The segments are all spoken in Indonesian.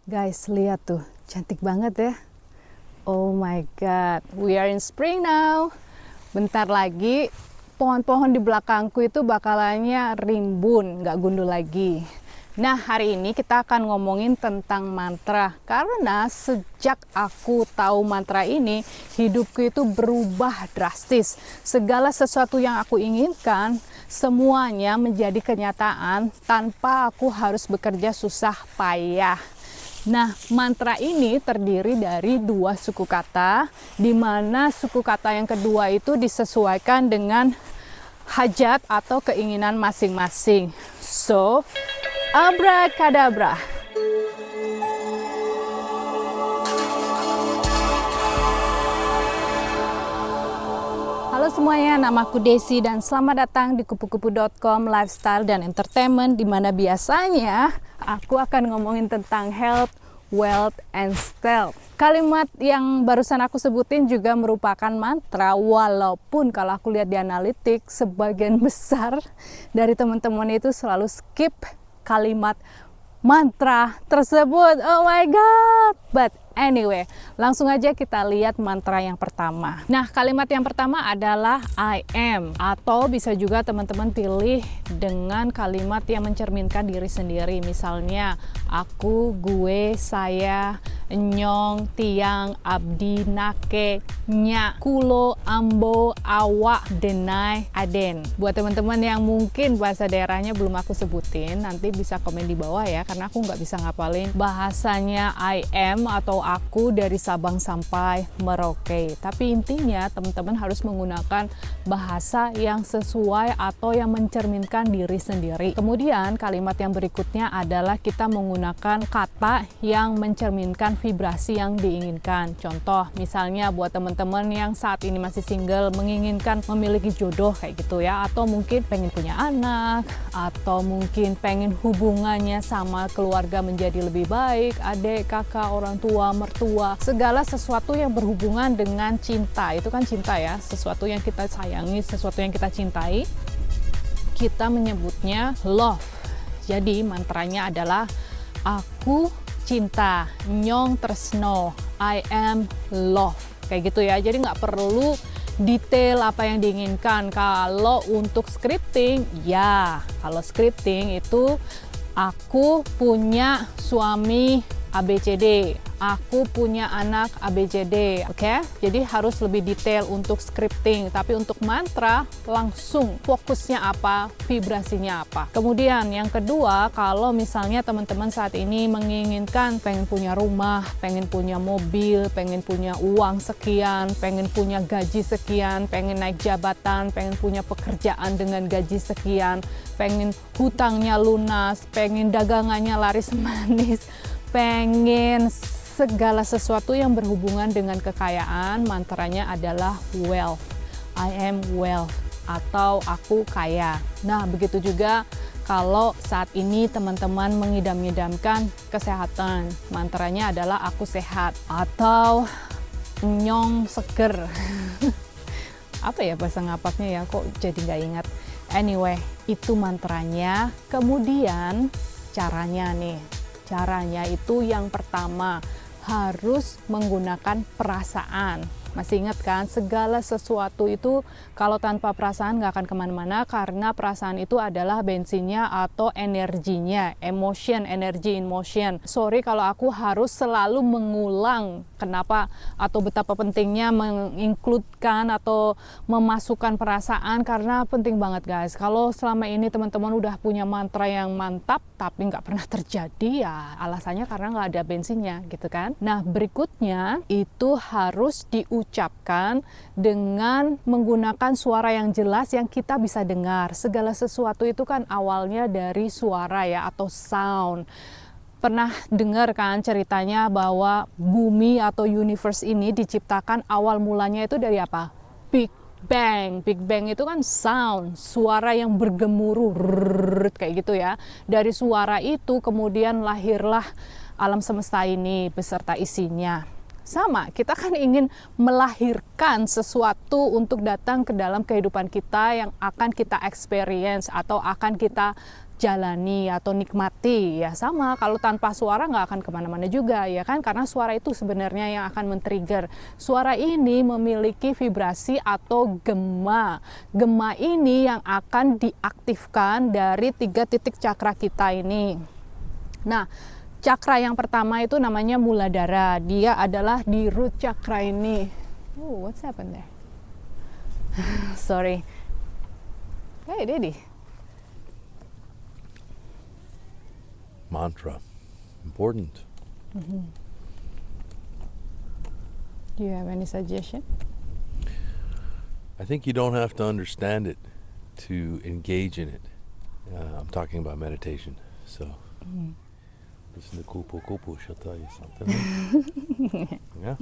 Guys, lihat tuh, cantik banget ya. Oh my god, we are in spring now. Bentar lagi pohon-pohon di belakangku itu bakalannya rimbun, nggak gundul lagi. Nah, hari ini kita akan ngomongin tentang mantra. Karena sejak aku tahu mantra ini, hidupku itu berubah drastis. Segala sesuatu yang aku inginkan, semuanya menjadi kenyataan tanpa aku harus bekerja susah payah. Nah, mantra ini terdiri dari dua suku kata, di mana suku kata yang kedua itu disesuaikan dengan hajat atau keinginan masing-masing. So, abracadabra. Halo semuanya, namaku Desi dan selamat datang di kupu-kupu.com lifestyle dan entertainment, di mana biasanya aku akan ngomongin tentang health, wealth, and stealth. Kalimat yang barusan aku sebutin juga merupakan mantra, walaupun kalau aku lihat di analitik, sebagian besar dari teman-teman itu selalu skip kalimat mantra tersebut. Oh my god. But anyway, langsung aja kita lihat mantra yang pertama. Nah, kalimat yang pertama adalah I am, atau bisa juga teman-teman pilih dengan kalimat yang mencerminkan diri sendiri. Misalnya aku, gue, saya, nyong, tiang, abdi, nake, nya, kulo, ambo, awak, denai, aden. Buat teman-teman yang mungkin bahasa daerahnya belum aku sebutin, nanti bisa komen di bawah ya, karena aku nggak bisa ngapalin bahasanya I am atau aku dari Sabang sampai Merauke. Tapi intinya teman-teman harus menggunakan bahasa yang sesuai atau yang mencerminkan diri sendiri. Kemudian kalimat yang berikutnya adalah kita menggunakan kata yang mencerminkan vibrasi yang diinginkan. Contoh, misalnya buat teman-teman yang saat ini masih single, menginginkan memiliki jodoh kayak gitu ya, atau mungkin pengen punya anak, atau mungkin pengen hubungannya sama keluarga menjadi lebih baik, adik, kakak, orang tua, mertua, segala sesuatu yang berhubungan dengan cinta. Itu kan cinta ya, sesuatu yang kita sayangi, sesuatu yang kita cintai, kita menyebutnya love. Jadi mantranya adalah aku cinta, nyong tresno, I am love, kayak gitu ya. Jadi nggak perlu detail apa yang diinginkan. Kalau untuk scripting, ya kalau scripting itu aku punya suami ABCD, aku punya anak ABCD, oke? Jadi harus lebih detail untuk scripting, tapi untuk mantra langsung fokusnya apa, vibrasinya apa. Kemudian yang kedua, kalau misalnya teman-teman saat ini menginginkan pengen punya rumah, pengen punya mobil, pengen punya uang sekian, pengen punya gaji sekian, pengen naik jabatan, pengen punya pekerjaan dengan gaji sekian, pengen hutangnya lunas, pengen dagangannya laris manis, pengen segala sesuatu yang berhubungan dengan kekayaan, mantranya adalah wealth. I am wealth atau aku kaya. Nah, begitu juga kalau saat ini teman-teman mengidam-idamkan kesehatan, mantranya adalah aku sehat atau nyong seger. Apa ya bahasa ngapaknya ya, kok jadi nggak ingat. Anyway, itu mantranya. Kemudian caranya nih. Caranya itu yang pertama harus menggunakan perasaan. Masih ingat kan, segala sesuatu itu kalau tanpa perasaan nggak akan kemana-mana, karena perasaan itu adalah bensinnya atau energinya, emotion, energy in motion. Sorry kalau aku harus selalu mengulang kenapa atau betapa pentingnya menginkludkan atau memasukkan perasaan, karena penting banget guys. Kalau selama ini teman-teman udah punya mantra yang mantap tapi nggak pernah terjadi, ya alasannya karena nggak ada bensinnya gitu kan. Nah, berikutnya itu harus diucapkan dengan menggunakan suara yang jelas yang kita bisa dengar. Segala sesuatu itu kan awalnya dari suara ya, atau sound. Pernah dengar kan ceritanya bahwa bumi atau universe ini diciptakan awal mulanya itu dari apa? Big Bang. Big Bang itu kan sound, suara yang bergemuruh kayak gitu ya. Dari suara itu kemudian lahirlah alam semesta ini beserta isinya. Sama, kita kan ingin melahirkan sesuatu untuk datang ke dalam kehidupan kita yang akan kita experience atau akan kita jalani atau nikmati. Ya sama, kalau tanpa suara nggak akan kemana-mana juga, ya kan? Karena suara itu sebenarnya yang akan men-trigger. Suara ini memiliki vibrasi atau gema. Gema ini yang akan diaktifkan dari 3 titik cakra kita ini. Nah, cakra yang pertama itu namanya Muladhara. Dia adalah di root cakra ini. Oh, what's happened there? Sorry. Hey, Daddy. Mantra, important. Do you have any suggestion? I think you don't have to understand it to engage in it. I'm talking about meditation, so listen to kupu-kupu, she'll tell you something. Yeah.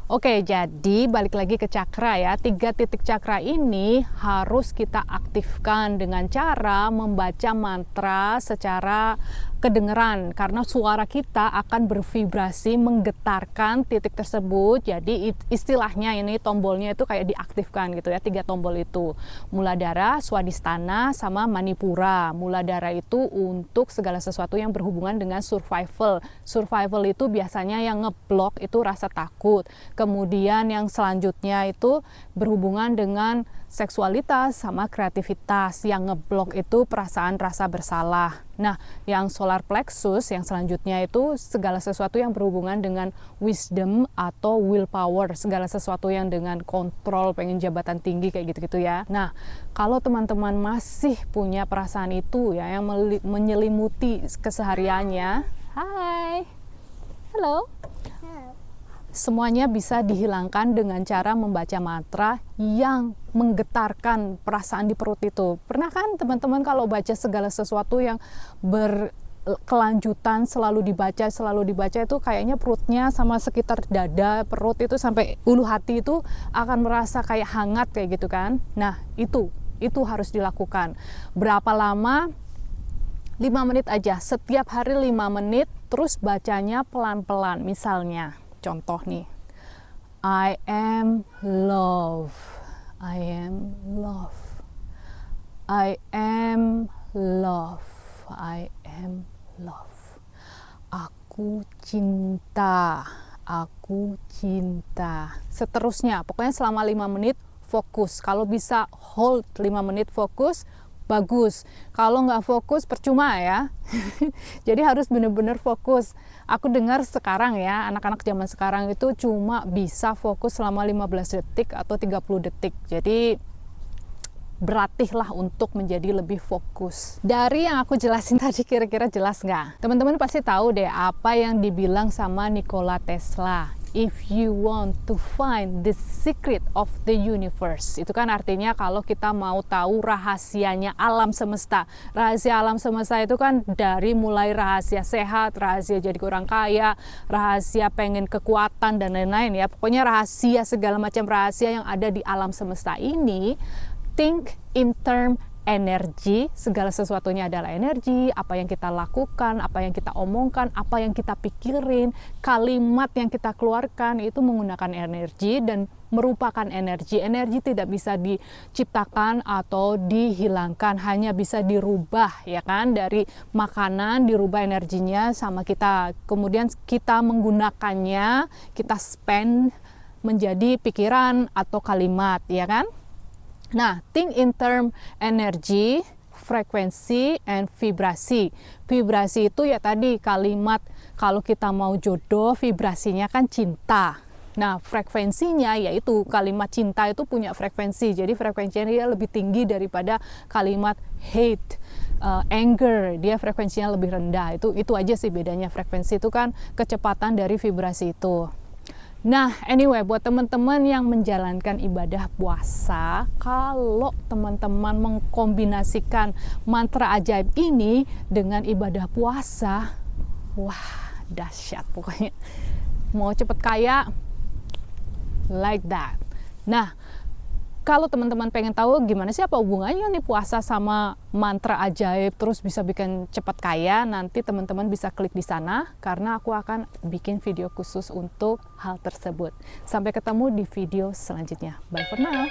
Oke, jadi balik lagi ke cakra ya. 3 titik cakra ini harus kita aktifkan dengan cara membaca mantra secara kedengeran, karena suara kita akan bervibrasi menggetarkan titik tersebut. Jadi istilahnya ini tombolnya itu kayak diaktifkan gitu ya, 3 tombol itu. Muladhara, Swadhisthana, sama Manipura. Muladhara itu untuk segala sesuatu yang berhubungan dengan survival. Survival itu biasanya yang ngeblok itu rasa takut. Kemudian yang selanjutnya itu berhubungan dengan seksualitas sama kreativitas. Yang ngeblok itu perasaan rasa bersalah. Nah, yang solar plexus yang selanjutnya itu segala sesuatu yang berhubungan dengan wisdom atau willpower, segala sesuatu yang dengan kontrol, pengen jabatan tinggi kayak gitu-gitu ya. Nah, kalau teman-teman masih punya perasaan itu ya yang menyelimuti kesehariannya, hai, halo. Semuanya bisa dihilangkan dengan cara membaca mantra yang menggetarkan perasaan di perut itu. Pernah kan teman-teman kalau baca segala sesuatu yang berkelanjutan selalu dibaca itu kayaknya perutnya sama sekitar dada, perut itu sampai ulu hati itu akan merasa kayak hangat kayak gitu kan. Nah, itu harus dilakukan. Berapa lama? 5 menit aja. Setiap hari 5 menit, terus bacanya pelan-pelan. Misalnya contoh nih, I am love, I am love, I am love, I am love. Aku cinta, aku cinta. Seterusnya, pokoknya selama 5 menit fokus. Kalau bisa hold 5 menit fokus, bagus. Kalau nggak fokus percuma ya. Jadi harus benar-benar fokus. Aku dengar sekarang ya, anak-anak zaman sekarang itu cuma bisa fokus selama 15 detik atau 30 detik. Jadi berlatihlah untuk menjadi lebih fokus. Dari yang aku jelasin tadi, kira-kira jelas nggak? Teman-teman pasti tahu deh apa yang dibilang sama Nikola Tesla. If you want to find the secret of the universe, itu kan artinya kalau kita mau tahu rahasianya alam semesta. Rahasia alam semesta itu kan dari mulai rahasia sehat, rahasia jadi orang kaya, rahasia pengen kekuatan dan lain-lain ya. Pokoknya rahasia, segala macam rahasia yang ada di alam semesta ini. Think in term energi, segala sesuatunya adalah energi, apa yang kita lakukan, apa yang kita omongkan, apa yang kita pikirin, kalimat yang kita keluarkan itu menggunakan energi dan merupakan energi. Energi tidak bisa diciptakan atau dihilangkan, hanya bisa dirubah ya kan, dari makanan dirubah energinya sama kita. Kemudian kita menggunakannya, kita spend menjadi pikiran atau kalimat ya kan. Nah, think in term energi, frekuensi, and vibrasi. Vibrasi itu ya tadi kalimat, kalau kita mau jodoh, vibrasinya kan cinta. Nah, frekuensinya yaitu kalimat cinta itu punya frekuensi. Jadi frekuensinya dia lebih tinggi daripada kalimat hate, anger. Dia frekuensinya lebih rendah. Itu aja sih bedanya. Frekuensi itu kan kecepatan dari vibrasi itu. Nah, anyway, buat teman-teman yang menjalankan ibadah puasa, kalau teman-teman mengkombinasikan mantra ajaib ini dengan ibadah puasa, wah, dahsyat pokoknya. Mau cepet kaya, like that. Nah, kalau teman-teman pengen tahu gimana sih apa hubungannya nih puasa sama mantra ajaib terus bisa bikin cepat kaya, nanti teman-teman bisa klik di sana karena aku akan bikin video khusus untuk hal tersebut. Sampai ketemu di video selanjutnya. Bye for now.